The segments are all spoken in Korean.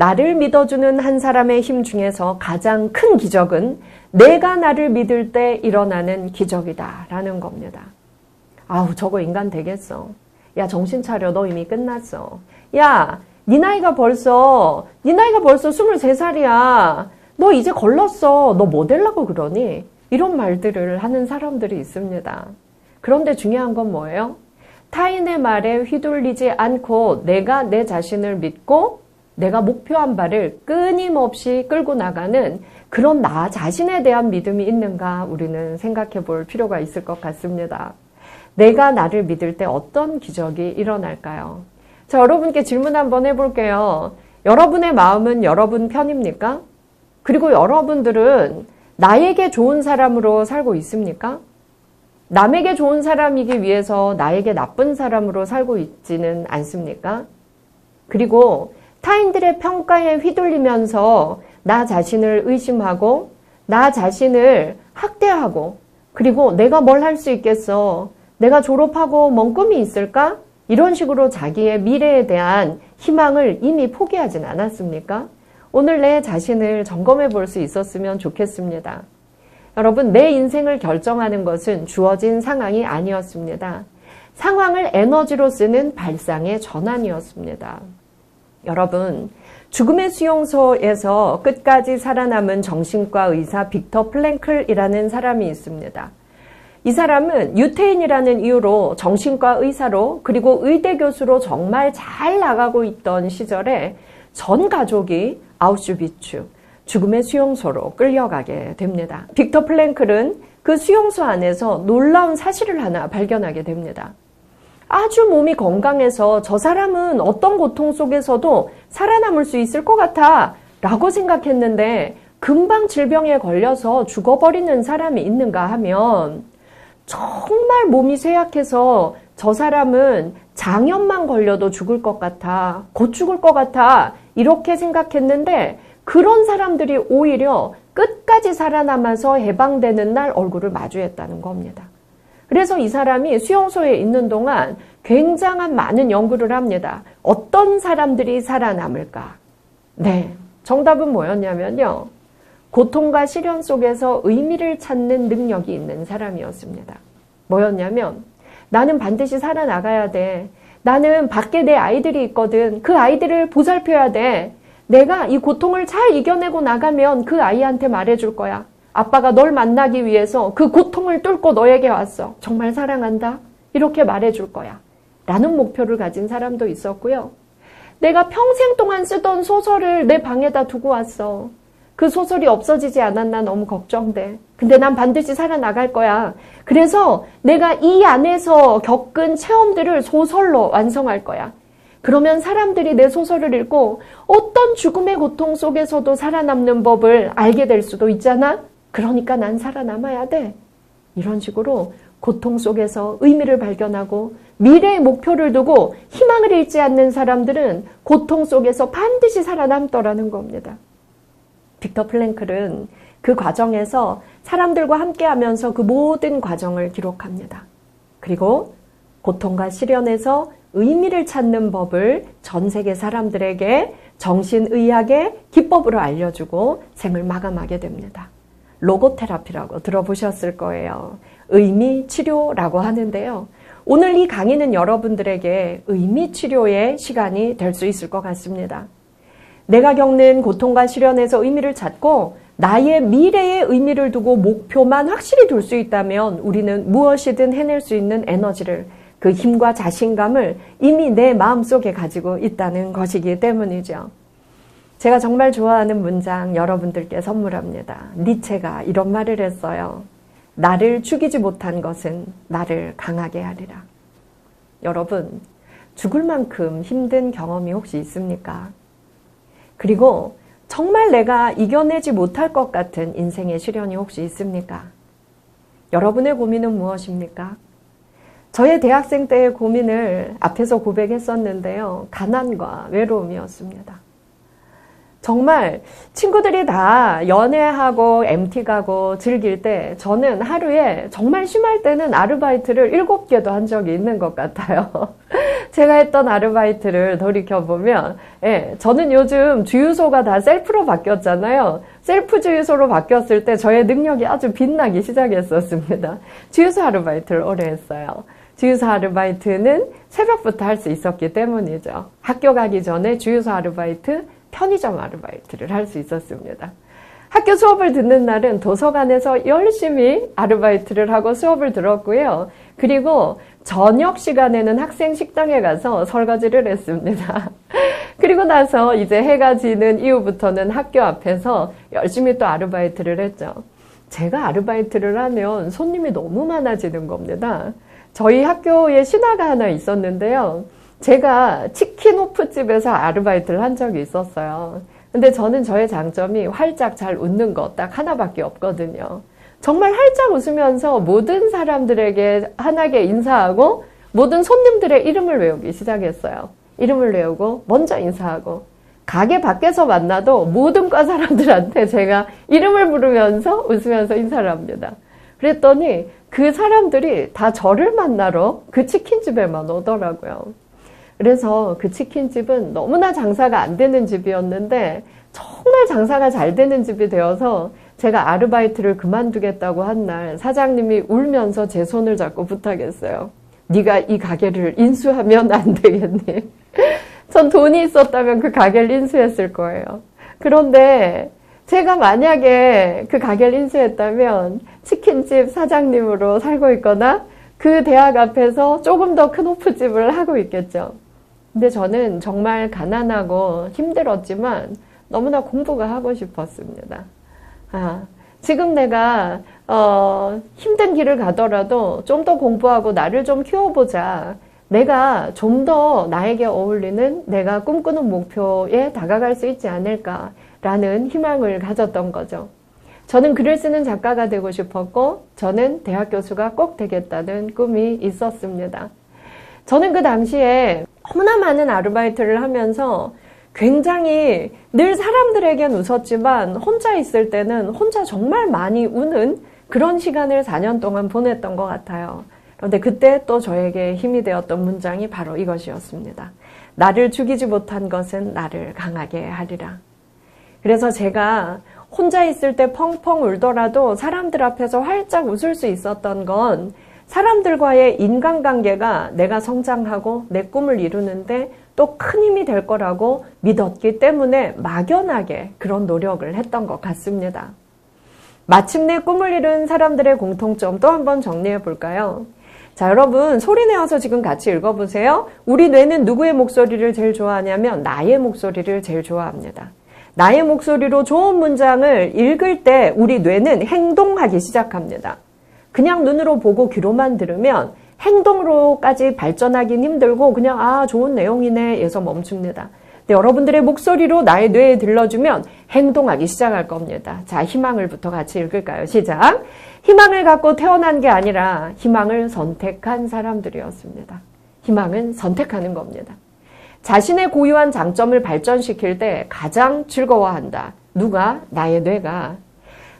나를 믿어주는 한 사람의 힘 중에서 가장 큰 기적은 내가 나를 믿을 때 일어나는 기적이다 라는 겁니다. 아우, 저거 인간 되겠어. 야, 정신 차려. 너 이미 끝났어. 야, 네 나이가 벌써 23살이야. 너 이제 걸렀어. 너 뭐 되려고 그러니? 이런 말들을 하는 사람들이 있습니다. 그런데 중요한 건 뭐예요? 타인의 말에 휘둘리지 않고 내가 내 자신을 믿고 내가 목표한 바를 끊임없이 끌고 나가는 그런 나 자신에 대한 믿음이 있는가 우리는 생각해 볼 필요가 있을 것 같습니다. 내가 나를 믿을 때 어떤 기적이 일어날까요? 자, 여러분께 질문 한번 해볼게요. 여러분의 마음은 여러분 편입니까? 그리고 여러분들은 나에게 좋은 사람으로 살고 있습니까? 남에게 좋은 사람이기 위해서 나에게 나쁜 사람으로 살고 있지는 않습니까? 그리고 타인들의 평가에 휘둘리면서 나 자신을 의심하고 나 자신을 학대하고 그리고 내가 뭘 할 수 있겠어? 내가 졸업하고 뭔 꿈이 있을까? 이런 식으로 자기의 미래에 대한 희망을 이미 포기하진 않았습니까? 오늘 내 자신을 점검해 볼 수 있었으면 좋겠습니다. 여러분, 내 인생을 결정하는 것은 주어진 상황이 아니었습니다. 상황을 에너지로 쓰는 발상의 전환이었습니다. 여러분, 죽음의 수용소에서 끝까지 살아남은 정신과 의사 빅터 플랭클이라는 사람이 있습니다. 이 사람은 유태인이라는 이유로 정신과 의사로 그리고 의대 교수로 정말 잘 나가고 있던 시절에 전 가족이 아우슈비츠, 죽음의 수용소로 끌려가게 됩니다. 빅터 플랭클은 그 수용소 안에서 놀라운 사실을 하나 발견하게 됩니다. 아주 몸이 건강해서 저 사람은 어떤 고통 속에서도 살아남을 수 있을 것 같아 라고 생각했는데 금방 질병에 걸려서 죽어버리는 사람이 있는가 하면 정말 몸이 쇠약해서 저 사람은 장염만 걸려도 죽을 것 같아, 곧 죽을 것 같아 이렇게 생각했는데 그런 사람들이 오히려 끝까지 살아남아서 해방되는 날 얼굴을 마주했다는 겁니다. 그래서 이 사람이 수용소에 있는 동안 굉장한 많은 연구를 합니다. 어떤 사람들이 살아남을까? 네, 정답은 뭐였냐면요. 고통과 시련 속에서 의미를 찾는 능력이 있는 사람이었습니다. 뭐였냐면 나는 반드시 살아나가야 돼. 나는 밖에 내 아이들이 있거든. 그 아이들을 보살펴야 돼. 내가 이 고통을 잘 이겨내고 나가면 그 아이한테 말해줄 거야. 아빠가 널 만나기 위해서 그 고통을 뚫고 너에게 왔어. 정말 사랑한다. 이렇게 말해줄 거야. 라는 목표를 가진 사람도 있었고요. 내가 평생 동안 쓰던 소설을 내 방에다 두고 왔어. 그 소설이 없어지지 않았나 너무 걱정돼. 근데 난 반드시 살아나갈 거야. 그래서 내가 이 안에서 겪은 체험들을 소설로 완성할 거야. 그러면 사람들이 내 소설을 읽고 어떤 죽음의 고통 속에서도 살아남는 법을 알게 될 수도 있잖아. 그러니까 난 살아남아야 돼. 이런 식으로 고통 속에서 의미를 발견하고 미래의 목표를 두고 희망을 잃지 않는 사람들은 고통 속에서 반드시 살아남더라는 겁니다. 빅터 플랭클은 그 과정에서 사람들과 함께하면서 그 모든 과정을 기록합니다. 그리고 고통과 시련에서 의미를 찾는 법을 전 세계 사람들에게 정신의학의 기법으로 알려주고 생을 마감하게 됩니다. 로고테라피라고 들어보셨을 거예요. 의미 치료라고 하는데요. 오늘 이 강의는 여러분들에게 의미 치료의 시간이 될 수 있을 것 같습니다. 내가 겪는 고통과 시련에서 의미를 찾고 나의 미래에 의미를 두고 목표만 확실히 둘 수 있다면 우리는 무엇이든 해낼 수 있는 에너지를, 그 힘과 자신감을 이미 내 마음속에 가지고 있다는 것이기 때문이죠. 제가 정말 좋아하는 문장 여러분들께 선물합니다. 니체가 이런 말을 했어요. 나를 죽이지 못한 것은 나를 강하게 하리라. 여러분, 죽을 만큼 힘든 경험이 혹시 있습니까? 그리고 정말 내가 이겨내지 못할 것 같은 인생의 시련이 혹시 있습니까? 여러분의 고민은 무엇입니까? 저의 대학생 때의 고민을 앞에서 고백했었는데요. 가난과 외로움이었습니다. 정말 친구들이 다 연애하고 MT 가고 즐길 때 저는 하루에 정말 심할 때는 아르바이트를 7개도 한 적이 있는 것 같아요. 제가 했던 아르바이트를 돌이켜보면, 예, 저는 요즘 주유소가 다 셀프로 바뀌었잖아요. 셀프 주유소로 바뀌었을 때 저의 능력이 아주 빛나기 시작했었습니다. 주유소 아르바이트를 오래 했어요. 주유소 아르바이트는 새벽부터 할 수 있었기 때문이죠. 학교 가기 전에 주유소 아르바이트, 편의점 아르바이트를 할 수 있었습니다. 학교 수업을 듣는 날은 도서관에서 열심히 아르바이트를 하고 수업을 들었고요. 그리고 저녁 시간에는 학생 식당에 가서 설거지를 했습니다. 그리고 나서 이제 해가 지는 이후부터는 학교 앞에서 열심히 또 아르바이트를 했죠. 제가 아르바이트를 하면 손님이 너무 많아지는 겁니다. 저희 학교에 신화가 하나 있었는데요. 제가 치킨 호프집에서 아르바이트를 한 적이 있었어요. 근데 저는 저의 장점이 활짝 잘 웃는 거 딱 하나밖에 없거든요. 정말 활짝 웃으면서 모든 사람들에게 환하게 인사하고 모든 손님들의 이름을 외우기 시작했어요. 이름을 외우고 먼저 인사하고 가게 밖에서 만나도 모든 과 사람들한테 제가 이름을 부르면서 웃으면서 인사를 합니다. 그랬더니 그 사람들이 다 저를 만나러 그 치킨집에만 오더라고요. 그래서 그 치킨집은 너무나 장사가 안 되는 집이었는데 정말 장사가 잘 되는 집이 되어서 제가 아르바이트를 그만두겠다고 한 날 사장님이 울면서 제 손을 잡고 부탁했어요. 네가 이 가게를 인수하면 안 되겠니? 전 돈이 있었다면 그 가게를 인수했을 거예요. 그런데 제가 만약에 그 가게를 인수했다면 치킨집 사장님으로 살고 있거나 그 대학 앞에서 조금 더 큰 호프집을 하고 있겠죠. 근데 저는 정말 가난하고 힘들었지만 너무나 공부가 하고 싶었습니다. 지금 내가 힘든 길을 가더라도 좀 더 공부하고 나를 좀 키워보자. 내가 좀 더 나에게 어울리는 내가 꿈꾸는 목표에 다가갈 수 있지 않을까라는 희망을 가졌던 거죠. 저는 글을 쓰는 작가가 되고 싶었고 저는 대학 교수가 꼭 되겠다는 꿈이 있었습니다. 저는 그 당시에 너무나 많은 아르바이트를 하면서 굉장히 늘 사람들에겐 웃었지만 혼자 있을 때는 혼자 정말 많이 우는 그런 시간을 4년 동안 보냈던 것 같아요. 그런데 그때 또 저에게 힘이 되었던 문장이 바로 이것이었습니다. 나를 죽이지 못한 것은 나를 강하게 하리라. 그래서 제가 혼자 있을 때 펑펑 울더라도 사람들 앞에서 활짝 웃을 수 있었던 건 사람들과의 인간관계가 내가 성장하고 내 꿈을 이루는데 또 큰 힘이 될 거라고 믿었기 때문에 막연하게 그런 노력을 했던 것 같습니다. 마침내 꿈을 이룬 사람들의 공통점 또 한번 정리해 볼까요? 자, 여러분 소리내어서 지금 같이 읽어보세요. 우리 뇌는 누구의 목소리를 제일 좋아하냐면 나의 목소리를 제일 좋아합니다. 나의 목소리로 좋은 문장을 읽을 때 우리 뇌는 행동하기 시작합니다. 그냥 눈으로 보고 귀로만 들으면 행동으로까지 발전하긴 힘들고 그냥 좋은 내용이네 에서 멈춥니다. 근데 여러분들의 목소리로 나의 뇌에 들려주면 행동하기 시작할 겁니다. 자, 희망을부터 같이 읽을까요? 시작! 희망을 갖고 태어난 게 아니라 희망을 선택한 사람들이었습니다. 희망은 선택하는 겁니다. 자신의 고유한 장점을 발전시킬 때 가장 즐거워한다. 누가? 나의 뇌가.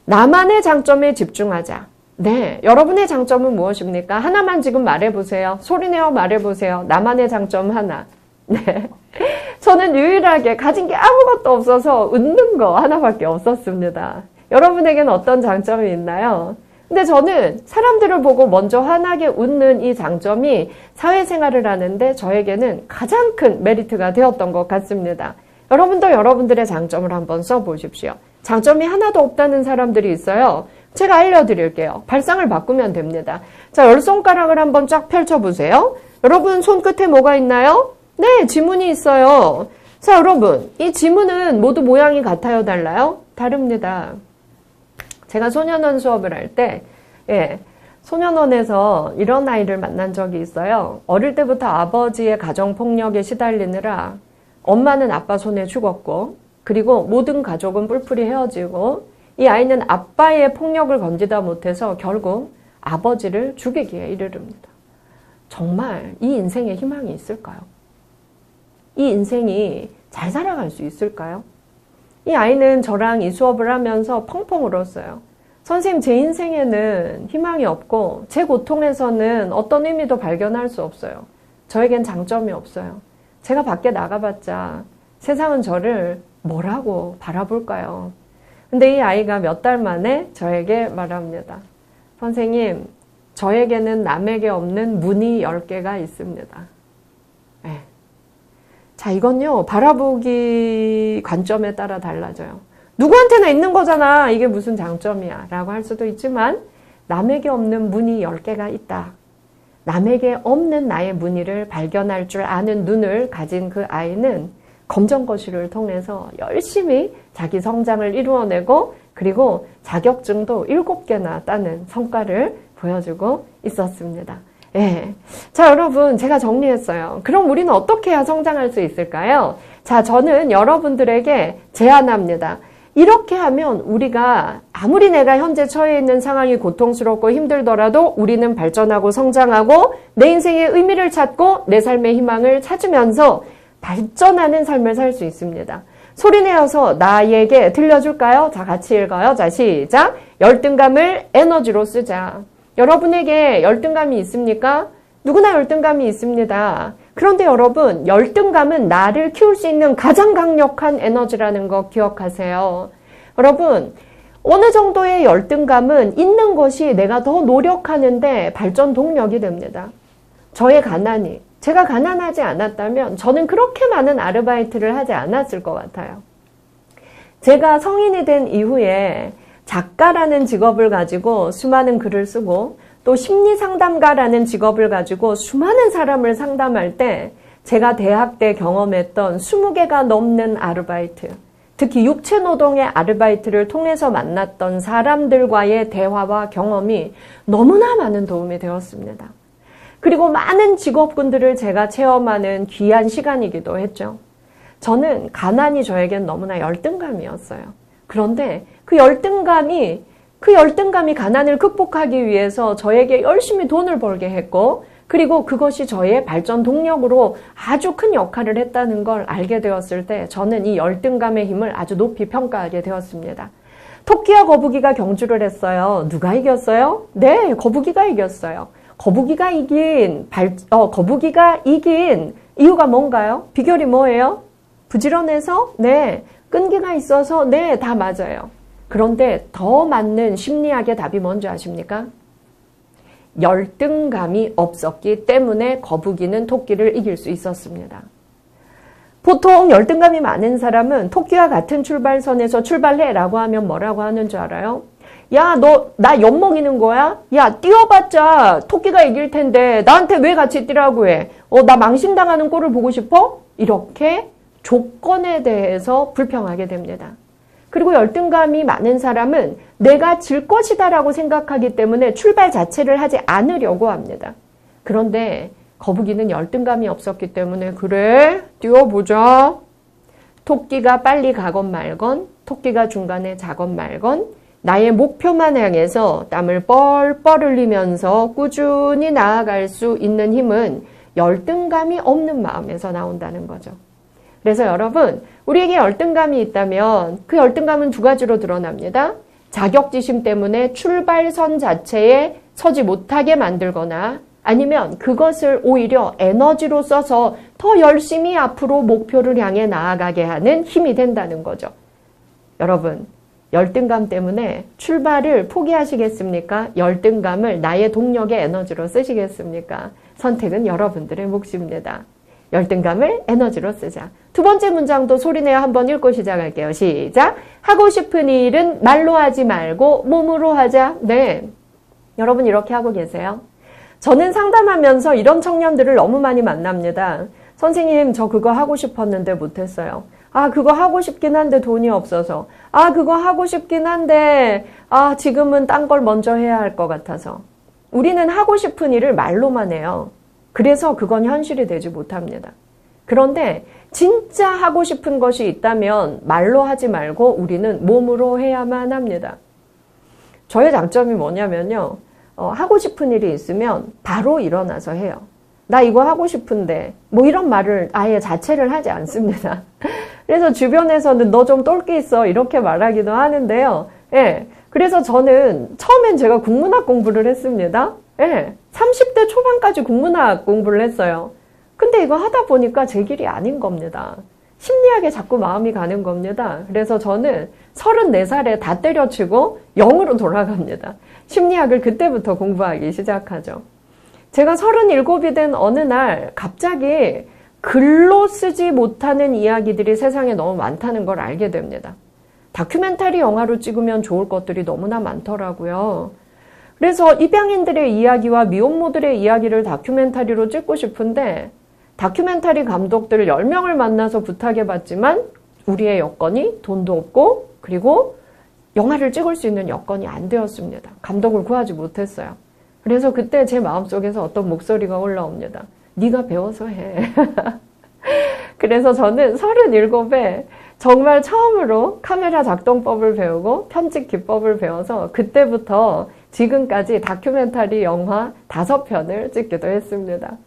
나만의 장점에 집중하자. 네, 여러분의 장점은 무엇입니까? 하나만 지금 말해보세요. 소리내어 말해보세요. 나만의 장점 하나. 네, 저는 유일하게 가진 게 아무것도 없어서 웃는 거 하나밖에 없었습니다. 여러분에게는 어떤 장점이 있나요? 근데 저는 사람들을 보고 먼저 환하게 웃는 이 장점이 사회생활을 하는데 저에게는 가장 큰 메리트가 되었던 것 같습니다. 여러분도 여러분들의 장점을 한번 써보십시오. 장점이 하나도 없다는 사람들이 있어요. 제가 알려드릴게요. 발상을 바꾸면 됩니다. 자, 열 손가락을 한번 쫙 펼쳐보세요. 여러분 손끝에 뭐가 있나요? 네, 지문이 있어요. 자, 여러분 이 지문은 모두 모양이 같아요? 달라요? 다릅니다. 제가 소년원 수업을 할 때 소년원에서 이런 아이를 만난 적이 있어요. 어릴 때부터 아버지의 가정폭력에 시달리느라 엄마는 아빠 손에 죽었고 그리고 모든 가족은 뿔뿔이 헤어지고 이 아이는 아빠의 폭력을 건지다 못해서 결국 아버지를 죽이기에 이르릅니다. 정말 이 인생에 희망이 있을까요? 이 인생이 잘 살아갈 수 있을까요? 이 아이는 저랑 이 수업을 하면서 펑펑 울었어요. 선생님, 제 인생에는 희망이 없고 제 고통에서는 어떤 의미도 발견할 수 없어요. 저에겐 장점이 없어요. 제가 밖에 나가봤자 세상은 저를 뭐라고 바라볼까요? 근데 이 아이가 몇 달 만에 저에게 말합니다. 선생님, 저에게는 남에게 없는 문이 10개가 있습니다. 네. 자, 이건요, 바라보기 관점에 따라 달라져요. 누구한테나 있는 거잖아. 이게 무슨 장점이야. 라고 할 수도 있지만, 남에게 없는 문이 10개가 있다. 남에게 없는 나의 무늬를 발견할 줄 아는 눈을 가진 그 아이는 검정거실을 통해서 열심히 자기 성장을 이루어내고, 그리고 자격증도 7개나 따는 성과를 보여주고 있었습니다. 예. 자, 여러분, 제가 정리했어요. 그럼 우리는 어떻게 해야 성장할 수 있을까요? 자, 저는 여러분들에게 제안합니다. 이렇게 하면 우리가 아무리 내가 현재 처해 있는 상황이 고통스럽고 힘들더라도 우리는 발전하고 성장하고 내 인생의 의미를 찾고 내 삶의 희망을 찾으면서 발전하는 삶을 살 수 있습니다. 소리내어서 나에게 들려줄까요? 자, 같이 읽어요. 자, 시작. 열등감을 에너지로 쓰자. 여러분에게 열등감이 있습니까? 누구나 열등감이 있습니다. 그런데 여러분, 열등감은 나를 키울 수 있는 가장 강력한 에너지라는 거 기억하세요. 여러분, 어느 정도의 열등감은 있는 것이 내가 더 노력하는데 발전 동력이 됩니다. 저의 가난이, 제가 가난하지 않았다면 저는 그렇게 많은 아르바이트를 하지 않았을 것 같아요. 제가 성인이 된 이후에 작가라는 직업을 가지고 수많은 글을 쓰고 또 심리상담가라는 직업을 가지고 수많은 사람을 상담할 때 제가 대학 때 경험했던 20개가 넘는 아르바이트, 특히 육체노동의 아르바이트를 통해서 만났던 사람들과의 대화와 경험이 너무나 많은 도움이 되었습니다. 그리고 많은 직업군들을 제가 체험하는 귀한 시간이기도 했죠. 저는 가난이 저에겐 너무나 열등감이었어요. 그런데 그 열등감이 가난을 극복하기 위해서 저에게 열심히 돈을 벌게 했고, 그리고 그것이 저의 발전 동력으로 아주 큰 역할을 했다는 걸 알게 되었을 때 저는 이 열등감의 힘을 아주 높이 평가하게 되었습니다. 토끼와 거북이가 경주를 했어요. 누가 이겼어요? 네, 거북이가 이겼어요. 거북이가 이긴 이유가 뭔가요? 비결이 뭐예요? 부지런해서? 네. 끈기가 있어서? 네, 다 맞아요. 그런데 더 맞는 심리학의 답이 뭔지 아십니까? 열등감이 없었기 때문에 거북이는 토끼를 이길 수 있었습니다. 보통 열등감이 많은 사람은 토끼와 같은 출발선에서 출발해라고 하면 뭐라고 하는 줄 알아요? 야, 너 나 엿먹이는 거야? 야, 뛰어봤자 토끼가 이길 텐데 나한테 왜 같이 뛰라고 해? 나 망신당하는 꼴을 보고 싶어? 이렇게 조건에 대해서 불평하게 됩니다. 그리고 열등감이 많은 사람은 내가 질 것이다라고 생각하기 때문에 출발 자체를 하지 않으려고 합니다. 그런데 거북이는 열등감이 없었기 때문에 그래, 뛰어보자. 토끼가 빨리 가건 말건, 토끼가 중간에 자건 말건 나의 목표만 향해서 땀을 뻘뻘 흘리면서 꾸준히 나아갈 수 있는 힘은 열등감이 없는 마음에서 나온다는 거죠. 그래서 여러분, 우리에게 열등감이 있다면 그 열등감은 두 가지로 드러납니다. 자격지심 때문에 출발선 자체에 서지 못하게 만들거나 아니면 그것을 오히려 에너지로 써서 더 열심히 앞으로 목표를 향해 나아가게 하는 힘이 된다는 거죠. 여러분, 열등감 때문에 출발을 포기하시겠습니까? 열등감을 나의 동력의 에너지로 쓰시겠습니까? 선택은 여러분들의 몫입니다. 열등감을 에너지로 쓰자. 두 번째 문장도 소리내어 한번 읽고 시작할게요. 시작. 하고 싶은 일은 말로 하지 말고 몸으로 하자. 네. 여러분 이렇게 하고 계세요? 저는 상담하면서 이런 청년들을 너무 많이 만납니다. 선생님, 저 그거 하고 싶었는데 못했어요. 그거 하고 싶긴 한데 돈이 없어서. 그거 하고 싶긴 한데, 지금은 딴 걸 먼저 해야 할 것 같아서. 우리는 하고 싶은 일을 말로만 해요. 그래서 그건 현실이 되지 못합니다. 그런데 진짜 하고 싶은 것이 있다면 말로 하지 말고 우리는 몸으로 해야만 합니다. 저의 장점이 뭐냐면요. 하고 싶은 일이 있으면 바로 일어나서 해요. 나 이거 하고 싶은데 뭐 이런 말을 아예 자체를 하지 않습니다. 그래서 주변에서는 너 좀 똘끼 있어 이렇게 말하기도 하는데요. 예. 그래서 저는 처음엔 제가 국문학 공부를 했습니다. 예. 30대 초반까지 국문학 공부를 했어요. 근데 이거 하다 보니까 제 길이 아닌 겁니다. 심리학에 자꾸 마음이 가는 겁니다. 그래서 저는 34살에 다 때려치고 0으로 돌아갑니다. 심리학을 그때부터 공부하기 시작하죠. 제가 37이 된 어느 날 갑자기 글로 쓰지 못하는 이야기들이 세상에 너무 많다는 걸 알게 됩니다. 다큐멘터리 영화로 찍으면 좋을 것들이 너무나 많더라고요. 그래서 입양인들의 이야기와 미혼모들의 이야기를 다큐멘터리로 찍고 싶은데 다큐멘터리 감독들 10명을 만나서 부탁해봤지만 우리의 여건이 돈도 없고 그리고 영화를 찍을 수 있는 여건이 안 되었습니다. 감독을 구하지 못했어요. 그래서 그때 제 마음속에서 어떤 목소리가 올라옵니다. 네가 배워서 해. 그래서 저는 37에 정말 처음으로 카메라 작동법을 배우고 편집 기법을 배워서 그때부터 지금까지 다큐멘터리 영화 5편을 찍기도 했습니다.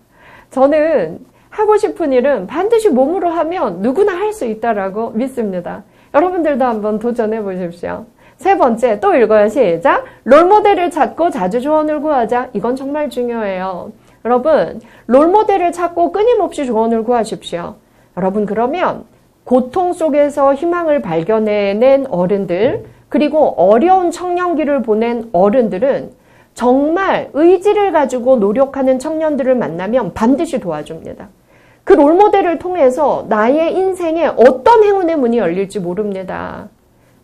저는 하고 싶은 일은 반드시 몸으로 하면 누구나 할 수 있다라고 믿습니다. 여러분들도 한번 도전해 보십시오. 세 번째, 또 읽어요. 시작. 롤모델을 찾고 자주 조언을 구하자. 이건 정말 중요해요. 여러분, 롤모델을 찾고 끊임없이 조언을 구하십시오. 여러분, 그러면 고통 속에서 희망을 발견해낸 어른들, 그리고 어려운 청년기를 보낸 어른들은 정말 의지를 가지고 노력하는 청년들을 만나면 반드시 도와줍니다. 그 롤모델을 통해서 나의 인생에 어떤 행운의 문이 열릴지 모릅니다.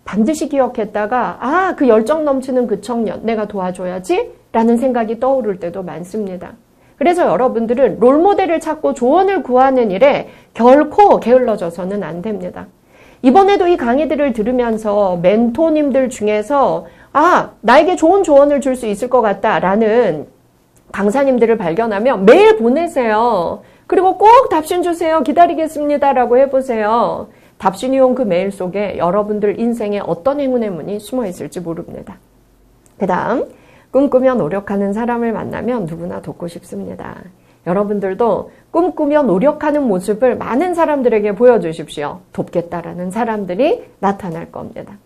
반드시 기억했다가 그 열정 넘치는 그 청년 내가 도와줘야지 라는 생각이 떠오를 때도 많습니다. 그래서 여러분들은 롤모델을 찾고 조언을 구하는 일에 결코 게을러져서는 안 됩니다. 이번에도 이 강의들을 들으면서 멘토님들 중에서 나에게 좋은 조언을 줄 수 있을 것 같다라는 강사님들을 발견하면 메일 보내세요. 그리고 꼭 답신 주세요. 기다리겠습니다라고 해보세요. 답신이 온 그 메일 속에 여러분들 인생에 어떤 행운의 문이 숨어 있을지 모릅니다. 그 다음 꿈꾸며 노력하는 사람을 만나면 누구나 돕고 싶습니다. 여러분들도 꿈꾸며 노력하는 모습을 많은 사람들에게 보여주십시오. 돕겠다라는 사람들이 나타날 겁니다.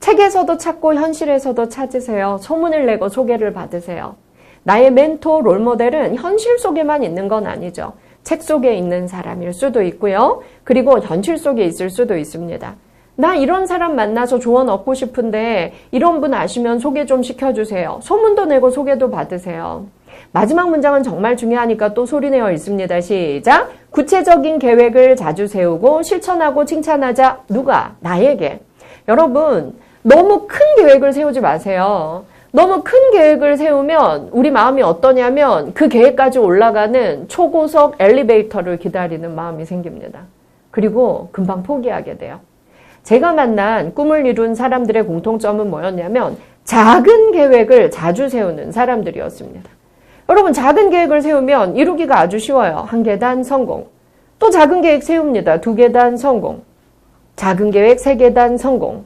책에서도 찾고 현실에서도 찾으세요. 소문을 내고 소개를 받으세요. 나의 멘토, 롤모델은 현실 속에만 있는 건 아니죠. 책 속에 있는 사람일 수도 있고요. 그리고 현실 속에 있을 수도 있습니다. 나 이런 사람 만나서 조언 얻고 싶은데 이런 분 아시면 소개 좀 시켜주세요. 소문도 내고 소개도 받으세요. 마지막 문장은 정말 중요하니까 또 소리내어 있습니다. 시작! 구체적인 계획을 자주 세우고 실천하고 칭찬하자. 누가? 나에게. 여러분, 너무 큰 계획을 세우지 마세요. 너무 큰 계획을 세우면 우리 마음이 어떠냐면 그 계획까지 올라가는 초고속 엘리베이터를 기다리는 마음이 생깁니다. 그리고 금방 포기하게 돼요. 제가 만난 꿈을 이룬 사람들의 공통점은 뭐였냐면 작은 계획을 자주 세우는 사람들이었습니다. 여러분, 작은 계획을 세우면 이루기가 아주 쉬워요. 1계단 성공. 또 작은 계획 세웁니다. 2계단 성공. 작은 계획 3계단 성공.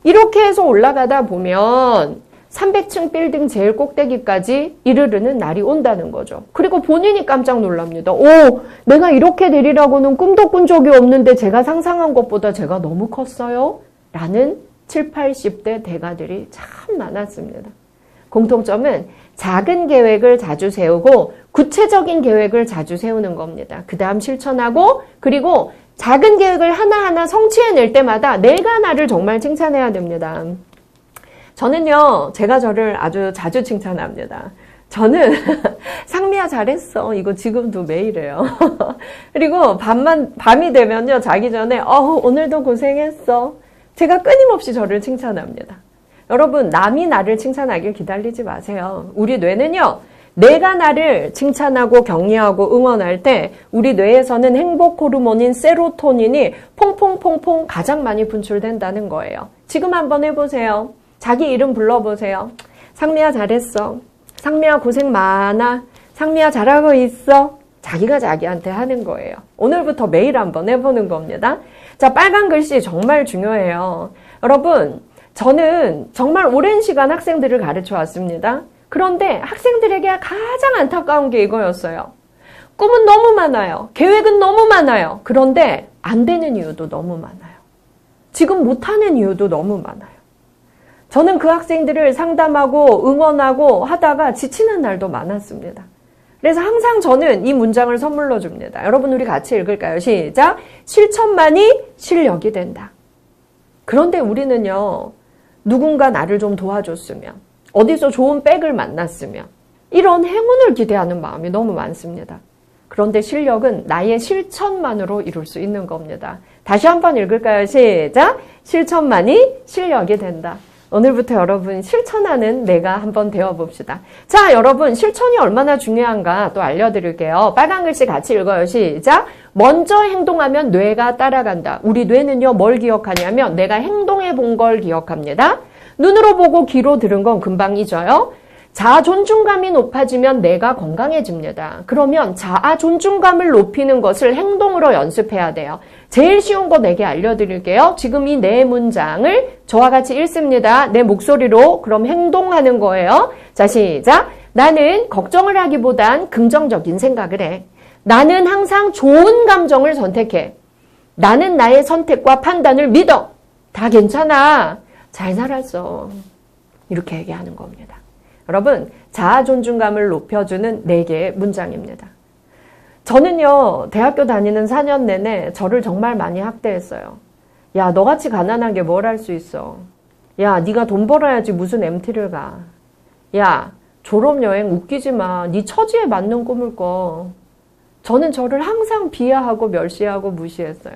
이렇게 해서 올라가다 보면 300층 빌딩 제일 꼭대기까지 이르르는 날이 온다는 거죠. 그리고 본인이 깜짝 놀랍니다. 내가 이렇게 되리라고는 꿈도 꾼 적이 없는데 제가 상상한 것보다 제가 너무 컸어요? 라는 70, 80대 대가들이 참 많았습니다. 공통점은 작은 계획을 자주 세우고 구체적인 계획을 자주 세우는 겁니다. 그 다음 실천하고 그리고 작은 계획을 하나하나 성취해낼 때마다 내가 나를 정말 칭찬해야 됩니다. 저는요, 제가 저를 아주 자주 칭찬합니다. 저는 상미야 잘했어. 이거 지금도 매일 해요. 그리고 밤이 되면요, 자기 전에 오늘도 고생했어. 제가 끊임없이 저를 칭찬합니다. 여러분, 남이 나를 칭찬하길 기다리지 마세요. 우리 뇌는요, 내가 나를 칭찬하고 격려하고 응원할 때 우리 뇌에서는 행복 호르몬인 세로토닌이 퐁퐁퐁퐁 가장 많이 분출된다는 거예요. 지금 한번 해보세요. 자기 이름 불러보세요. 상미야 잘했어. 상미야 고생 많아. 상미야 잘하고 있어. 자기가 자기한테 하는 거예요. 오늘부터 매일 한번 해보는 겁니다. 자, 빨간 글씨 정말 중요해요. 여러분, 저는 정말 오랜 시간 학생들을 가르쳐 왔습니다. 그런데 학생들에게 가장 안타까운 게 이거였어요. 꿈은 너무 많아요. 계획은 너무 많아요. 그런데 안 되는 이유도 너무 많아요. 지금 못하는 이유도 너무 많아요. 저는 그 학생들을 상담하고 응원하고 하다가 지치는 날도 많았습니다. 그래서 항상 저는 이 문장을 선물로 줍니다. 여러분 우리 같이 읽을까요? 시작! 실천만이 실력이 된다. 그런데 우리는요. 누군가 나를 좀 도와줬으면 어디서 좋은 백을 만났으면 이런 행운을 기대하는 마음이 너무 많습니다. 그런데 실력은 나의 실천만으로 이룰 수 있는 겁니다. 다시 한번 읽을까요? 시작! 실천만이 실력이 된다. 오늘부터 여러분 실천하는 내가 한번 되어봅시다. 자, 여러분 실천이 얼마나 중요한가 또 알려드릴게요. 빨간 글씨 같이 읽어요. 시작! 먼저 행동하면 뇌가 따라간다. 우리 뇌는요 뭘 기억하냐면 내가 행동해 본 걸 기억합니다. 눈으로 보고 귀로 들은 건 금방 잊어요. 자아 존중감이 높아지면 뇌가 건강해집니다. 그러면 자아 존중감을 높이는 것을 행동으로 연습해야 돼요. 제일 쉬운 거 4개 알려드릴게요. 지금 이 4 문장을 저와 같이 읽습니다. 내 목소리로 그럼 행동하는 거예요. 자, 시작! 나는 걱정을 하기보단 긍정적인 생각을 해. 나는 항상 좋은 감정을 선택해. 나는 나의 선택과 판단을 믿어. 다 괜찮아. 잘 살았어. 이렇게 얘기하는 겁니다. 여러분, 자아 존중감을 높여주는 4개의 문장입니다. 저는요, 대학교 다니는 4년 내내 저를 정말 많이 학대했어요. 야, 너같이 가난한 게 뭘 할 수 있어. 야, 네가 돈 벌어야지 무슨 MT를 가. 야, 졸업여행 웃기지 마. 네 처지에 맞는 꿈을 꿔. 저는 저를 항상 비하하고 멸시하고 무시했어요.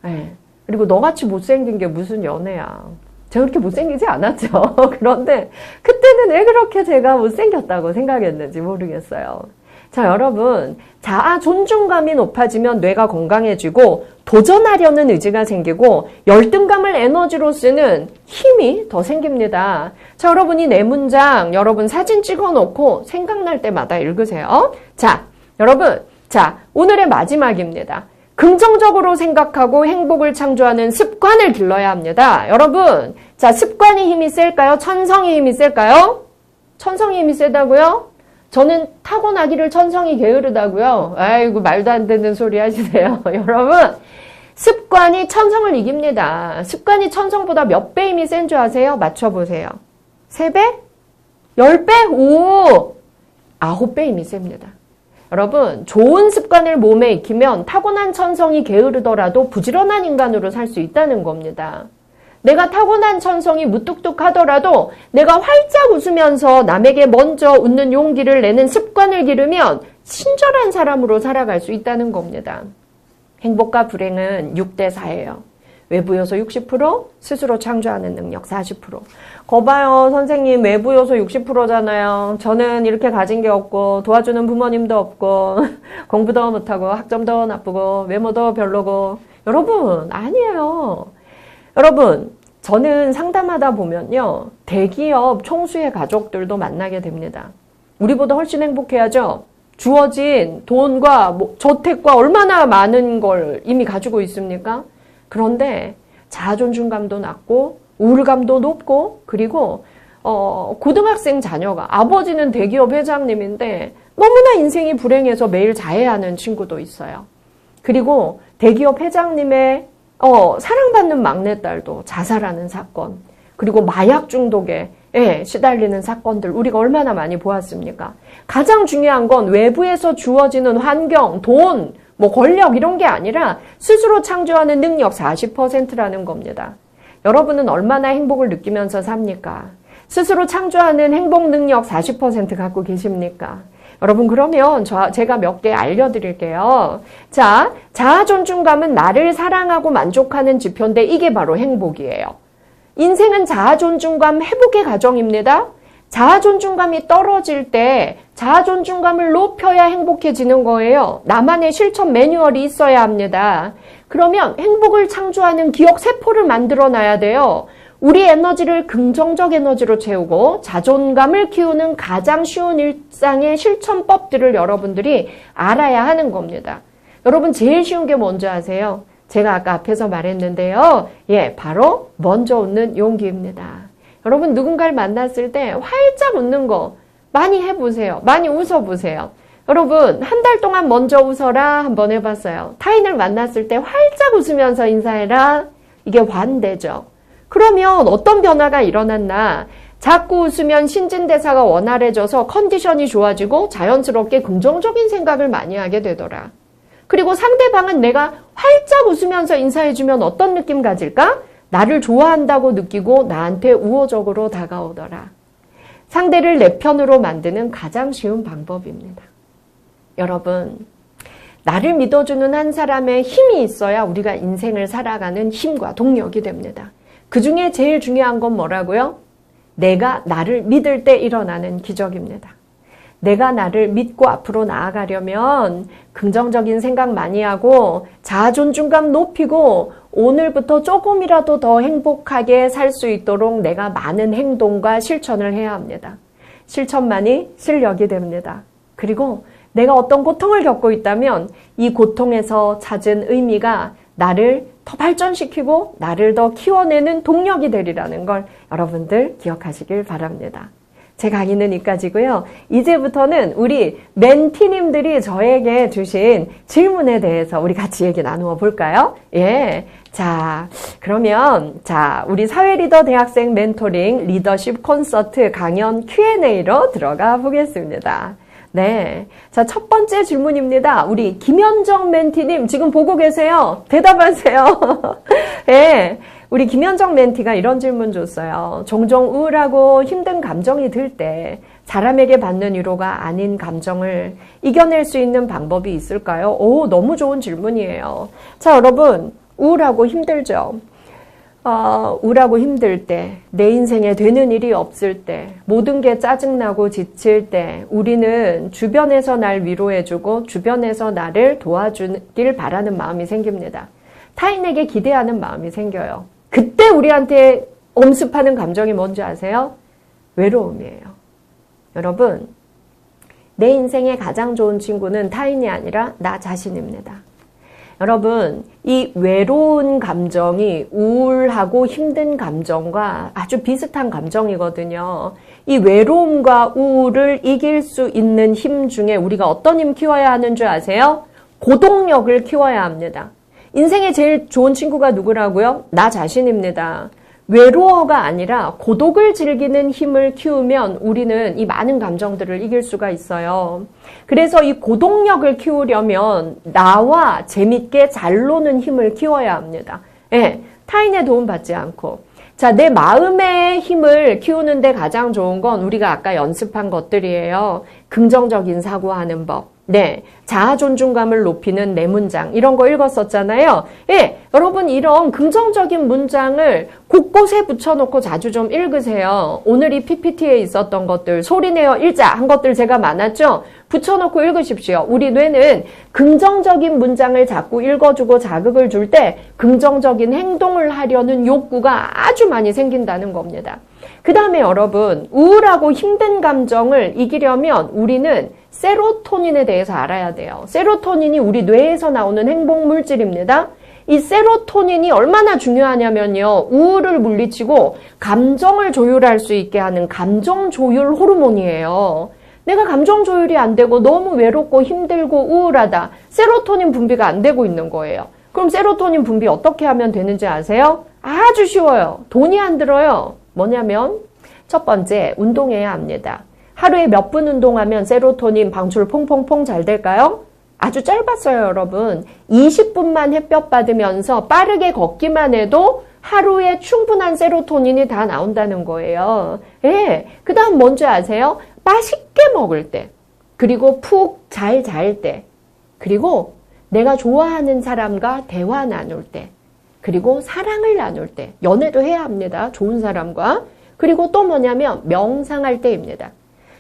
네. 그리고 너같이 못생긴 게 무슨 연애야. 제가 그렇게 못생기지 않았죠. 그런데 그때는 왜 그렇게 제가 못생겼다고 생각했는지 모르겠어요. 자, 여러분, 자아 존중감이 높아지면 뇌가 건강해지고 도전하려는 의지가 생기고 열등감을 에너지로 쓰는 힘이 더 생깁니다. 자, 여러분 이 4문장 여러분 사진 찍어놓고 생각날 때마다 읽으세요. 자, 여러분, 자, 오늘의 마지막입니다. 긍정적으로 생각하고 행복을 창조하는 습관을 길러야 합니다. 여러분, 자, 습관의 힘이 셀까요? 천성의 힘이 셀까요? 천성의 힘이 세다고요? 저는 타고나기를 천성이 게으르다고요? 아이고, 말도 안 되는 소리 하시네요. 여러분, 습관이 천성을 이깁니다. 습관이 천성보다 몇 배 힘이 센 줄 아세요? 맞춰보세요. 3배? 10배? 오! 9배 힘이 셉니다. 여러분, 좋은 습관을 몸에 익히면 타고난 천성이 게으르더라도 부지런한 인간으로 살 수 있다는 겁니다. 내가 타고난 천성이 무뚝뚝하더라도 내가 활짝 웃으면서 남에게 먼저 웃는 용기를 내는 습관을 기르면 친절한 사람으로 살아갈 수 있다는 겁니다. 행복과 불행은 6대 4예요. 외부 요소 60%, 스스로 창조하는 능력 40%. 거봐요, 선생님, 외부 요소 60%잖아요. 저는 이렇게 가진 게 없고, 도와주는 부모님도 없고, 공부도 못하고, 학점도 나쁘고, 외모도 별로고. 여러분, 아니에요. 여러분, 저는 상담하다 보면요, 대기업 총수의 가족들도 만나게 됩니다. 우리보다 훨씬 행복해야죠? 주어진 돈과 저택과 얼마나 많은 걸 이미 가지고 있습니까? 그런데 자아존중감도 낮고 우울감도 높고 그리고 고등학생 자녀가 아버지는 대기업 회장님인데 너무나 인생이 불행해서 매일 자해하는 친구도 있어요. 그리고 대기업 회장님의 사랑받는 막내딸도 자살하는 사건 그리고 마약 중독에 시달리는 사건들 우리가 얼마나 많이 보았습니까? 가장 중요한 건 외부에서 주어지는 환경, 돈, 권력 이런 게 아니라 스스로 창조하는 능력 40%라는 겁니다. 여러분은 얼마나 행복을 느끼면서 삽니까? 스스로 창조하는 행복 능력 40% 갖고 계십니까? 여러분 그러면 제가 몇 개 알려드릴게요. 자, 자아 존중감은 나를 사랑하고 만족하는 지표인데 이게 바로 행복이에요. 인생은 자아 존중감 회복의 과정입니다. 자아 존중감이 떨어질 때 자아 존중감을 높여야 행복해지는 거예요. 나만의 실천 매뉴얼이 있어야 합니다. 그러면 행복을 창조하는 기억 세포를 만들어 놔야 돼요. 우리 에너지를 긍정적 에너지로 채우고 자존감을 키우는 가장 쉬운 일상의 실천법들을 여러분들이 알아야 하는 겁니다. 여러분 제일 쉬운 게 뭔지 아세요? 제가 아까 앞에서 말했는데요. 바로 먼저 웃는 용기입니다. 여러분 누군가를 만났을 때 활짝 웃는 거 많이 해보세요. 많이 웃어보세요. 여러분, 한 달 동안 먼저 웃어라 한번 해봤어요. 타인을 만났을 때 활짝 웃으면서 인사해라. 이게 환대죠. 그러면 어떤 변화가 일어났나? 자꾸 웃으면 신진대사가 원활해져서 컨디션이 좋아지고 자연스럽게 긍정적인 생각을 많이 하게 되더라. 그리고 상대방은 내가 활짝 웃으면서 인사해주면 어떤 느낌 가질까? 나를 좋아한다고 느끼고 나한테 우호적으로 다가오더라. 상대를 내 편으로 만드는 가장 쉬운 방법입니다. 여러분, 나를 믿어주는 한 사람의 힘이 있어야 우리가 인생을 살아가는 힘과 동력이 됩니다. 그 중에 제일 중요한 건 뭐라고요? 내가 나를 믿을 때 일어나는 기적입니다. 내가 나를 믿고 앞으로 나아가려면 긍정적인 생각 많이 하고 자존감감 높이고 오늘부터 조금이라도 더 행복하게 살 수 있도록 내가 많은 행동과 실천을 해야 합니다. 실천만이 실력이 됩니다. 그리고 내가 어떤 고통을 겪고 있다면 이 고통에서 찾은 의미가 나를 더 발전시키고 나를 더 키워내는 동력이 되리라는 걸 여러분들 기억하시길 바랍니다. 제 강의는 여기까지고요. 이제부터는 우리 멘티님들이 저에게 주신 질문에 대해서 우리 같이 얘기 나누어 볼까요? 예. 자, 그러면 우리 사회리더 대학생 멘토링 리더십 콘서트 강연 Q&A로 들어가 보겠습니다. 네. 자, 첫 번째 질문입니다. 우리 김현정 멘티님 지금 보고 계세요? 대답하세요. 예. 우리 김현정 멘티가 이런 질문 줬어요. 종종 우울하고 힘든 감정이 들 때 사람에게 받는 위로가 아닌 감정을 이겨낼 수 있는 방법이 있을까요? 오, 너무 좋은 질문이에요. 자, 여러분, 우울하고 힘들죠? 우울하고 힘들 때, 내 인생에 되는 일이 없을 때, 모든 게 짜증나고 지칠 때 우리는 주변에서 날 위로해주고 주변에서 나를 도와주길 바라는 마음이 생깁니다. 타인에게 기대하는 마음이 생겨요. 그때 우리한테 엄습하는 감정이 뭔지 아세요? 외로움이에요. 여러분, 내 인생에 가장 좋은 친구는 타인이 아니라 나 자신입니다. 여러분, 이 외로운 감정이 우울하고 힘든 감정과 아주 비슷한 감정이거든요. 이 외로움과 우울을 이길 수 있는 힘 중에 우리가 어떤 힘 키워야 하는 줄 아세요? 고동력을 키워야 합니다. 인생에 제일 좋은 친구가 누구라고요? 나 자신입니다. 외로워가 아니라 고독을 즐기는 힘을 키우면 우리는 이 많은 감정들을 이길 수가 있어요. 그래서 이 고독력을 키우려면 나와 재밌게 잘 노는 힘을 키워야 합니다. 예, 타인의 도움 받지 않고. 자, 내 마음의 힘을 키우는데 가장 좋은 건 우리가 아까 연습한 것들이에요. 긍정적인 사고하는 법. 네, 자아 존중감을 높이는 내 문장 이런 거 읽었었잖아요. 예, 여러분 이런 긍정적인 문장을 곳곳에 붙여놓고 자주 좀 읽으세요. 오늘 이 PPT에 있었던 것들 소리내어 읽자 한 것들 제가 많았죠. 붙여놓고 읽으십시오. 우리 뇌는 긍정적인 문장을 자꾸 읽어주고 자극을 줄 때 긍정적인 행동을 하려는 욕구가 아주 많이 생긴다는 겁니다. 그 다음에 여러분, 우울하고 힘든 감정을 이기려면 우리는 세로토닌에 대해서 알아야 돼요. 세로토닌이 우리 뇌에서 나오는 행복물질입니다. 이 세로토닌이 얼마나 중요하냐면요. 우울을 물리치고 감정을 조율할 수 있게 하는 감정 조율 호르몬이에요. 내가 감정 조율이 안 되고 너무 외롭고 힘들고 우울하다. 세로토닌 분비가 안 되고 있는 거예요. 그럼 세로토닌 분비 어떻게 하면 되는지 아세요? 아주 쉬워요. 돈이 안 들어요. 뭐냐면 첫 번째, 운동해야 합니다. 하루에 몇 분 운동하면 세로토닌 방출 퐁퐁퐁 잘 될까요? 아주 짧았어요, 여러분. 20분만 햇볕 받으면서 빠르게 걷기만 해도 하루에 충분한 세로토닌이 다 나온다는 거예요. 예. 그 다음 뭔지 아세요? 맛있게 먹을 때, 그리고 푹 잘 잘 때, 그리고 내가 좋아하는 사람과 대화 나눌 때, 그리고 사랑을 나눌 때, 연애도 해야 합니다. 좋은 사람과. 그리고 또 뭐냐면 명상할 때입니다.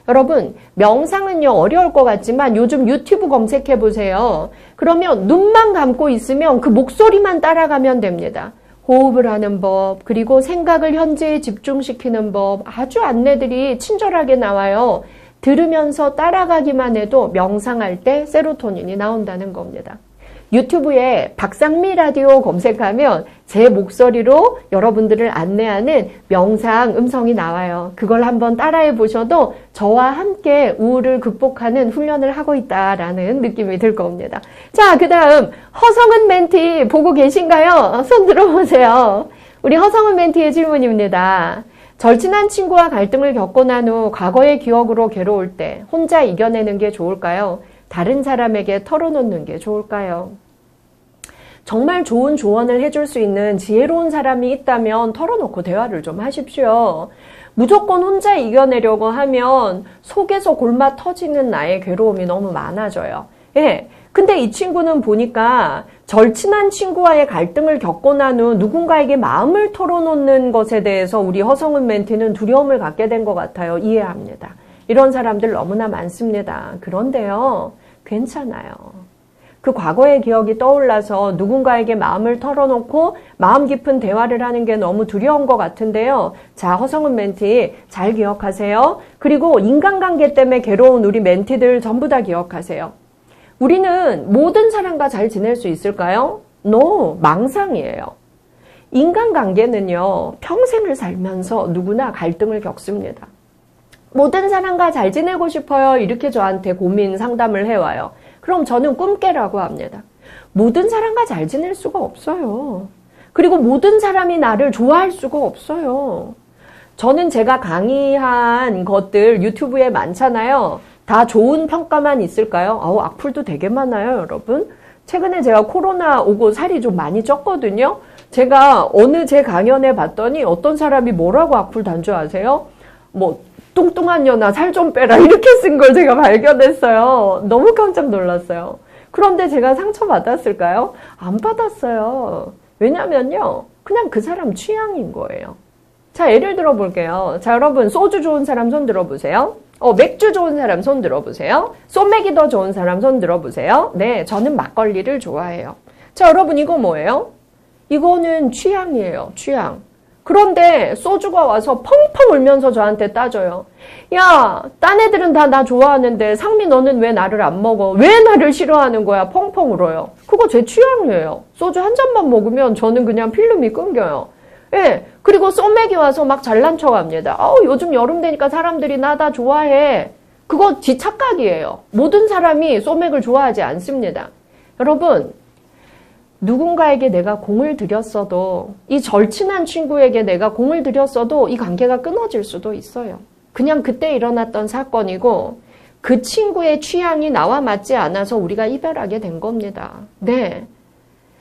여러분, 명상은요 어려울 것 같지만 요즘 유튜브 검색해 보세요. 그러면 눈만 감고 있으면 그 목소리만 따라가면 됩니다. 호흡을 하는 법, 그리고 생각을 현재에 집중시키는 법, 아주 안내들이 친절하게 나와요. 들으면서 따라가기만 해도 명상할 때 세로토닌이 나온다는 겁니다. 유튜브에 박상미 라디오 검색하면 제 목소리로 여러분들을 안내하는 명상 음성이 나와요. 그걸 한번 따라해 보셔도 저와 함께 우울을 극복하는 훈련을 하고 있다라는 느낌이 들 겁니다. 자, 그 다음 허성은 멘티 보고 계신가요? 손 들어보세요. 우리 허성은 멘티의 질문입니다. 절친한 친구와 갈등을 겪고 난 후 과거의 기억으로 괴로울 때 혼자 이겨내는 게 좋을까요? 다른 사람에게 털어놓는 게 좋을까요? 정말 좋은 조언을 해줄 수 있는 지혜로운 사람이 있다면 털어놓고 대화를 좀 하십시오. 무조건 혼자 이겨내려고 하면 속에서 골마 터지는 나의 괴로움이 너무 많아져요. 예. 근데 이 친구는 보니까 절친한 친구와의 갈등을 겪고 난 후 누군가에게 마음을 털어놓는 것에 대해서 우리 허성은 멘티는 두려움을 갖게 된 것 같아요. 이해합니다. 이런 사람들 너무나 많습니다. 그런데요, 괜찮아요. 그 과거의 기억이 떠올라서 누군가에게 마음을 털어놓고 마음 깊은 대화를 하는 게 너무 두려운 것 같은데요. 자, 허성은 멘티 잘 기억하세요. 그리고 인간관계 때문에 괴로운 우리 멘티들 전부 다 기억하세요. 우리는 모든 사람과 잘 지낼 수 있을까요? No, 망상이에요. 인간관계는요, 평생을 살면서 누구나 갈등을 겪습니다. 모든 사람과 잘 지내고 싶어요. 이렇게 저한테 고민 상담을 해와요. 그럼 저는 꿈깨라고 합니다. 모든 사람과 잘 지낼 수가 없어요. 그리고 모든 사람이 나를 좋아할 수가 없어요. 저는 제가 강의한 것들 유튜브에 많잖아요. 다 좋은 평가만 있을까요? 악플도 되게 많아요, 여러분. 최근에 제가 코로나 오고 살이 좀 많이 쪘거든요. 제가 어느 제 강연에 봤더니 어떤 사람이 뭐라고 악플 단 줄 아세요? 뭐 뚱뚱한 년아 살 좀 빼라 이렇게 쓴 걸 제가 발견했어요. 너무 깜짝 놀랐어요. 그런데 제가 상처받았을까요? 안 받았어요. 왜냐면요, 그냥 그 사람 취향인 거예요. 자, 예를 들어 볼게요. 자, 여러분 소주 좋은 사람 손 들어보세요. 맥주 좋은 사람 손 들어보세요. 소맥이 더 좋은 사람 손 들어보세요. 네, 저는 막걸리를 좋아해요. 자, 여러분 이거 뭐예요? 이거는 취향이에요. 취향. 그런데 소주가 와서 펑펑 울면서 저한테 따져요. 야, 딴 애들은 다 나 좋아하는데 상미 너는 왜 나를 안 먹어? 왜 나를 싫어하는 거야? 펑펑 울어요. 그거 제 취향이에요. 소주 한 잔만 먹으면 저는 그냥 필름이 끊겨요. 예. 그리고 소맥이 와서 막 잘난 척 합니다. 요즘 여름 되니까 사람들이 나 다 좋아해. 그거 지 착각이에요. 모든 사람이 소맥을 좋아하지 않습니다. 여러분, 누군가에게 내가 공을 들였어도, 이 절친한 친구에게 내가 공을 들였어도 이 관계가 끊어질 수도 있어요. 그냥 그때 일어났던 사건이고 그 친구의 취향이 나와 맞지 않아서 우리가 이별하게 된 겁니다. 네.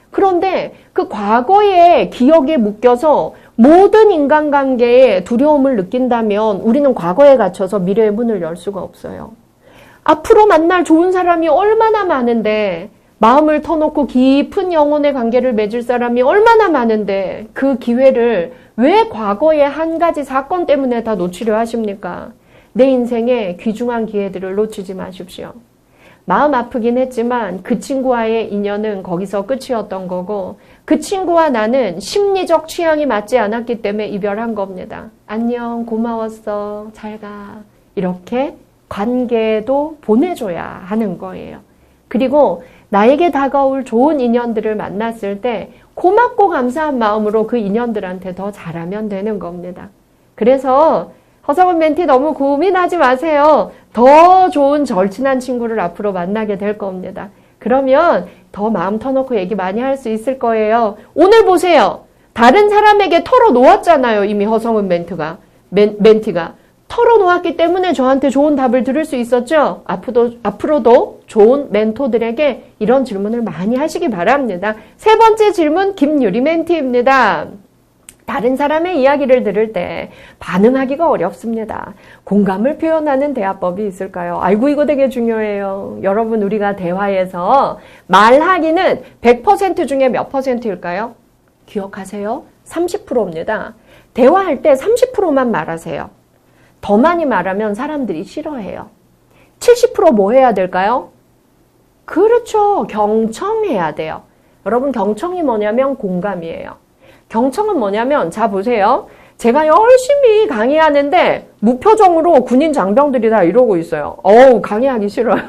그런데 그 과거의 기억에 묶여서 모든 인간관계에 두려움을 느낀다면 우리는 과거에 갇혀서 미래의 문을 열 수가 없어요. 앞으로 만날 좋은 사람이 얼마나 많은데, 마음을 터놓고 깊은 영혼의 관계를 맺을 사람이 얼마나 많은데 그 기회를 왜 과거의 한 가지 사건 때문에 다 놓치려 하십니까? 내 인생의 귀중한 기회들을 놓치지 마십시오. 마음 아프긴 했지만 그 친구와의 인연은 거기서 끝이었던 거고, 그 친구와 나는 심리적 취향이 맞지 않았기 때문에 이별한 겁니다. 안녕, 고마웠어, 잘 가. 이렇게 관계도 보내줘야 하는 거예요. 그리고 나에게 다가올 좋은 인연들을 만났을 때 고맙고 감사한 마음으로 그 인연들한테 더 잘하면 되는 겁니다. 그래서 허성은 멘티 너무 고민하지 마세요. 더 좋은 절친한 친구를 앞으로 만나게 될 겁니다. 그러면 더 마음 터놓고 얘기 많이 할 수 있을 거예요. 오늘 보세요. 다른 사람에게 털어놓았잖아요. 이미 허성은 멘티가. 털어놓았기 때문에 저한테 좋은 답을 들을 수 있었죠. 앞으로도 좋은 멘토들에게 이런 질문을 많이 하시기 바랍니다. 세 번째 질문, 김유리 멘티입니다. 다른 사람의 이야기를 들을 때 반응하기가 어렵습니다. 공감을 표현하는 대화법이 있을까요? 아이고, 이거 되게 중요해요. 여러분, 우리가 대화에서 말하기는 100% 중에 몇 %일까요? 기억하세요? 30%입니다. 대화할 때 30%만 말하세요. 더 많이 말하면 사람들이 싫어해요. 70% 뭐 해야 될까요? 그렇죠. 경청해야 돼요. 여러분, 경청이 뭐냐면 공감이에요. 경청은 뭐냐면, 자 보세요. 제가 열심히 강의하는데 무표정으로 군인 장병들이 다 이러고 있어요. 어우, 강의하기 싫어요.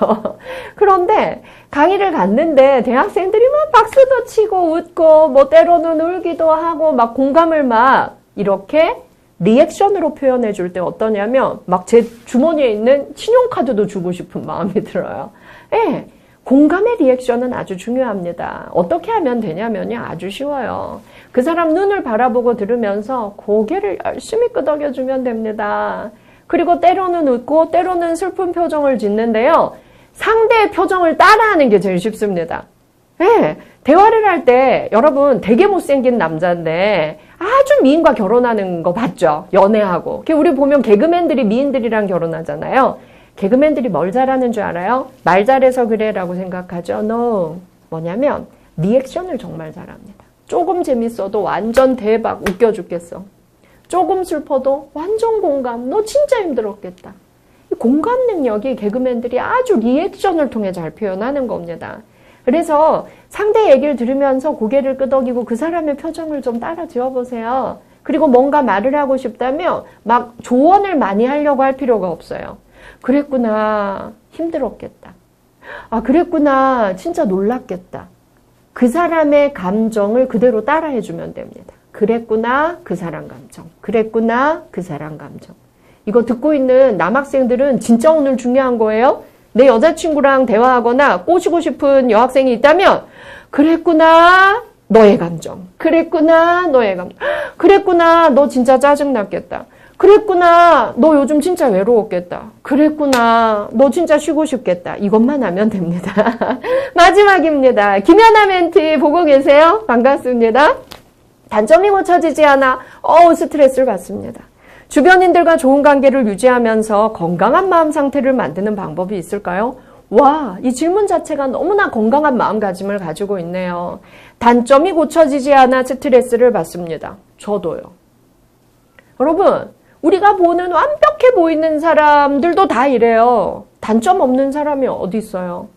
그런데 강의를 갔는데 대학생들이 막 박수도 치고 웃고 뭐 때로는 울기도 하고 막 공감을 막 이렇게 리액션으로 표현해 줄 때 어떠냐면 막 제 주머니에 있는 신용카드도 주고 싶은 마음이 들어요. 예. 공감의 리액션은 아주 중요합니다. 어떻게 하면 되냐면요. 아주 쉬워요. 그 사람 눈을 바라보고 들으면서 고개를 열심히 끄덕여주면 됩니다. 그리고 때로는 웃고 때로는 슬픈 표정을 짓는데요. 상대의 표정을 따라하는 게 제일 쉽습니다. 네, 대화를 할 때 여러분 되게 못생긴 남자인데 아주 미인과 결혼하는 거 봤죠? 연애하고. 우리 보면 개그맨들이 미인들이랑 결혼하잖아요. 개그맨들이 뭘 잘하는 줄 알아요? 말 잘해서 그래라고 생각하죠? No. 뭐냐면 리액션을 정말 잘합니다. 조금 재밌어도 완전 대박 웃겨 죽겠어. 조금 슬퍼도 완전 공감. 너 진짜 힘들었겠다. 이 공감 능력이 개그맨들이 아주 리액션을 통해 잘 표현하는 겁니다. 그래서 상대 얘기를 들으면서 고개를 끄덕이고 그 사람의 표정을 좀 따라 지어보세요. 그리고 뭔가 말을 하고 싶다면 막 조언을 많이 하려고 할 필요가 없어요. 그랬구나. 힘들었겠다. 아, 그랬구나. 진짜 놀랐겠다. 그 사람의 감정을 그대로 따라해주면 됩니다. 그랬구나. 그 사람 감정. 그랬구나. 그 사람 감정. 이거 듣고 있는 남학생들은 진짜 오늘 중요한 거예요. 내 여자친구랑 대화하거나 꼬시고 싶은 여학생이 있다면 그랬구나. 너의 감정. 그랬구나. 너의 감정. 그랬구나. 너 진짜 짜증났겠다. 그랬구나. 너 요즘 진짜 외로웠겠다. 그랬구나. 너 진짜 쉬고 싶겠다. 이것만 하면 됩니다. 마지막입니다. 김연아 멘티 보고 계세요? 반갑습니다. 단점이 고쳐지지 않아 스트레스를 받습니다. 주변인들과 좋은 관계를 유지하면서 건강한 마음 상태를 만드는 방법이 있을까요? 와, 이 질문 자체가 너무나 건강한 마음가짐을 가지고 있네요. 단점이 고쳐지지 않아 스트레스를 받습니다. 저도요. 여러분, 우리가 보는 완벽해 보이는 사람들도 다 이래요. 단점 없는 사람이 어디 있어요?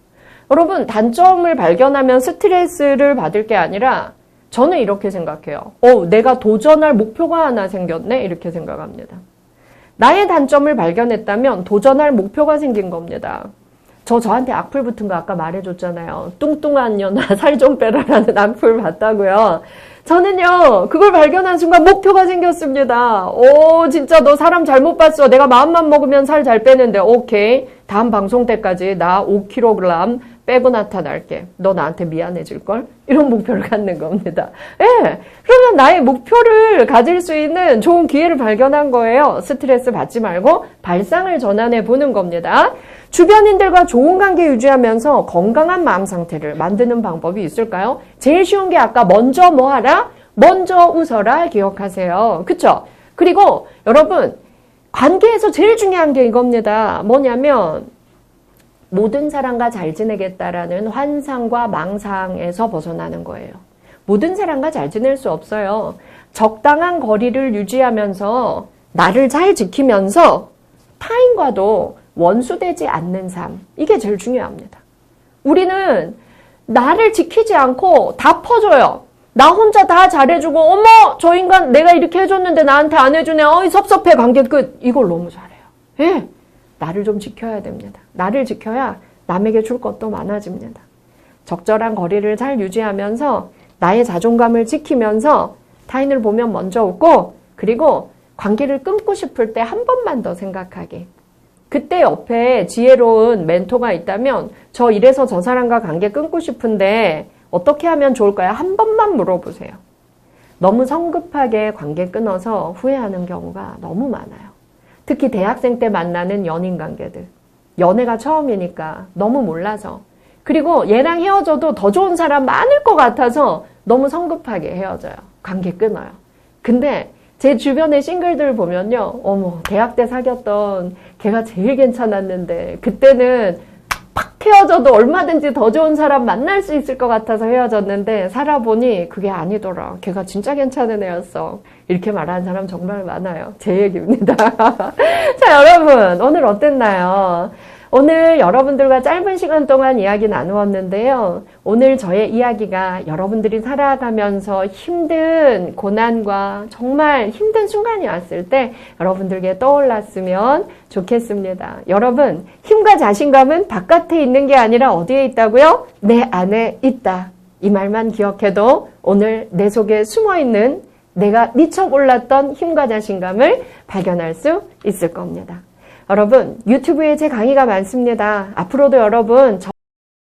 여러분, 단점을 발견하면 스트레스를 받을 게 아니라 저는 이렇게 생각해요. 내가 도전할 목표가 하나 생겼네? 이렇게 생각합니다. 나의 단점을 발견했다면 도전할 목표가 생긴 겁니다. 저한테 악플 붙은 거 아까 말해줬잖아요. 뚱뚱한 년아 살 좀 빼라라는 악플 봤다고요. 저는요, 그걸 발견한 순간 목표가 생겼습니다. 진짜 너 사람 잘못 봤어. 내가 마음만 먹으면 살 잘 빼는데, 오케이. 다음 방송 때까지 나 5kg 빼고 나타날게. 너 나한테 미안해질걸? 이런 목표를 갖는 겁니다. 예. 그러면 나의 목표를 가질 수 있는 좋은 기회를 발견한 거예요. 스트레스 받지 말고 발상을 전환해 보는 겁니다. 주변인들과 좋은 관계 유지하면서 건강한 마음 상태를 만드는 방법이 있을까요? 제일 쉬운 게 아까 먼저 뭐 하라? 먼저 웃어라 기억하세요. 그쵸? 그리고 여러분 관계에서 제일 중요한 게 이겁니다. 뭐냐면 모든 사람과 잘 지내겠다라는 환상과 망상에서 벗어나는 거예요. 모든 사람과 잘 지낼 수 없어요. 적당한 거리를 유지하면서 나를 잘 지키면서 타인과도 원수되지 않는 삶. 이게 제일 중요합니다. 우리는 나를 지키지 않고 다 퍼줘요. 나 혼자 다 잘해주고 어머 저 인간 내가 이렇게 해줬는데 나한테 안 해주네. 어이 섭섭해 관계 끝. 이걸 너무 잘해요. 예, 나를 좀 지켜야 됩니다. 나를 지켜야 남에게 줄 것도 많아집니다. 적절한 거리를 잘 유지하면서 나의 자존감을 지키면서 타인을 보면 먼저 웃고 그리고 관계를 끊고 싶을 때 한 번만 더 생각하게. 그때 옆에 지혜로운 멘토가 있다면 저 이래서 저 사람과 관계 끊고 싶은데 어떻게 하면 좋을까요? 한 번만 물어보세요. 너무 성급하게 관계 끊어서 후회하는 경우가 너무 많아요. 특히 대학생 때 만나는 연인 관계들. 연애가 처음이니까 너무 몰라서. 그리고 얘랑 헤어져도 더 좋은 사람 많을 것 같아서 너무 성급하게 헤어져요. 관계 끊어요. 근데 제 주변의 싱글들 보면요. 어머, 대학 때 사귀었던 걔가 제일 괜찮았는데 그때는 팍 헤어져도 얼마든지 더 좋은 사람 만날 수 있을 것 같아서 헤어졌는데 살아보니 그게 아니더라. 걔가 진짜 괜찮은 애였어. 이렇게 말하는 사람 정말 많아요. 제 얘기입니다. 자, 여러분 오늘 어땠나요? 오늘 여러분들과 짧은 시간 동안 이야기 나누었는데요. 오늘 저의 이야기가 여러분들이 살아가면서 힘든 고난과 정말 힘든 순간이 왔을 때 여러분들께 떠올랐으면 좋겠습니다. 여러분, 힘과 자신감은 바깥에 있는 게 아니라 어디에 있다고요? 내 안에 있다. 이 말만 기억해도 오늘 내 속에 숨어있는 내가 미처 몰랐던 힘과 자신감을 발견할 수 있을 겁니다. 여러분, 유튜브에 제 강의가 많습니다. 앞으로도 여러분